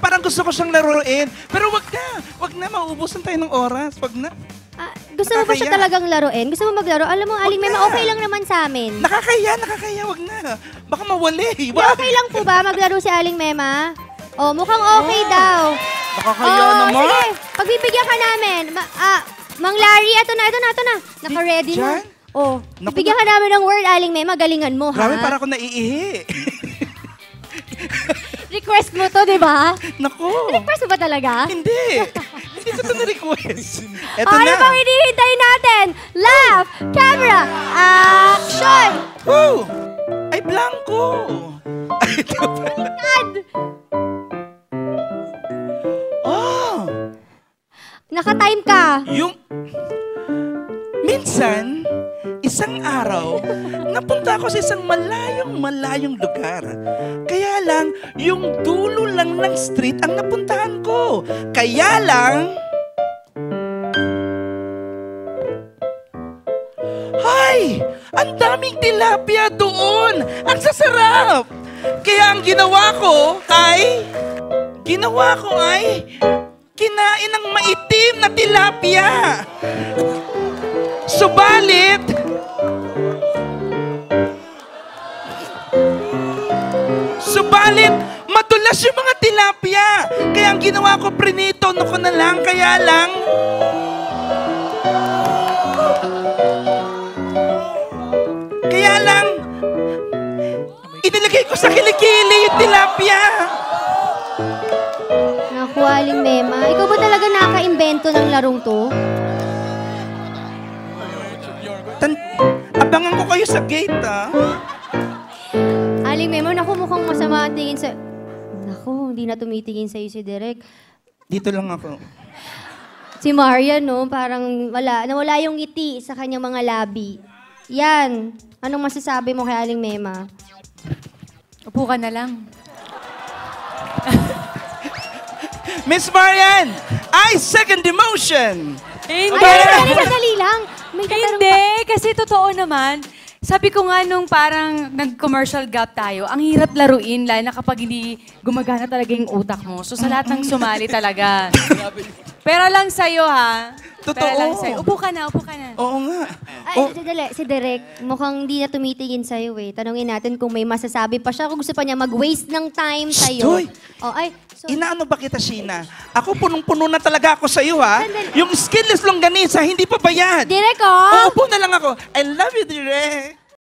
Parang gusto ko siyang laruin. Pero wag na, mauubusan tayo ng oras. Wag na. Gusto mo ba siya talagang laruin? Gusto mo maglaro? Alam mo, Aling Mema, okay lang naman sa amin. Nakakaya, wag na. Baka mawali. Okay lang po ba maglaro si Aling Mema? Oh, mukhang okay daw. Nakakaya naman. Sige, pagbibigyan ka namin. Mang Larry, ito na. Naka-ready na. Oh, bibigyan ka namin ng word, Aling Mema. Galingan mo, ha? Grabe, para ako naiihi. Request mo to, di ba? Naku. Request mo ba talaga? Hindi ko ito na-request. Eto Ano na. bang hinihintay natin? Laugh! Camera! Action! Woo! Ay, blanco. Ay, ito pala. Oh! Naka-time ka. Minsan, isang araw, napunta ako sa isang malayong lugar. Kaya lang, yung dulo lang ng street ang napuntahan ko. Kaya lang... Hay! Ang daming tilapia doon! Ang sasarap! Kaya ang ginawa ko ay... kinain ng maitim na tilapia! Subalit, madulas yung mga tilapia. Kaya ang ginawa ko, prinito ko na lang. Kaya lang, inilagay ko sa kilikili yung tilapia. Naku, Aling Mema. Ikaw ba talaga naka-invento ng larong to? Abangan ko kayo sa gate, Aling Mema, naku, mukhang masama ang tingin sa... Naku, hindi na tumitingin sa'yo si Derek. Dito lang ako. Si Marian, no? Parang nawala yung ngiti sa kanyang mga labi. Yan. Anong masasabi mo kay Aling Mema? Upo ka na lang. Miss Marian, I second the motion. Hindi. Sandali lang. May tatanong Hindi, kasi totoo naman. Sabi ko nga nung parang nag-commercial gap tayo, ang hirap laruin, lalo na kapag hindi gumagana talaga yung utak mo. So sa lahat ng sumali talaga. Pero lang sa'yo, ha? Totoo. Pero lang sa'yo. Upo ka na. Oo nga. Ay, si Derek, mukhang hindi na tumitingin sa'yo eh. Tanungin natin kung may masasabi pa siya, kung gusto pa niya mag-waste ng time sa'yo. Stoy! So, Inaano ba kita, Sheena? Ako punong-puno na talaga ako sa'yo, ha? Sandali. Yung skinless longganisa, hindi pa bayad. Derek, oh! Uupo na lang ako. I love you, Direk.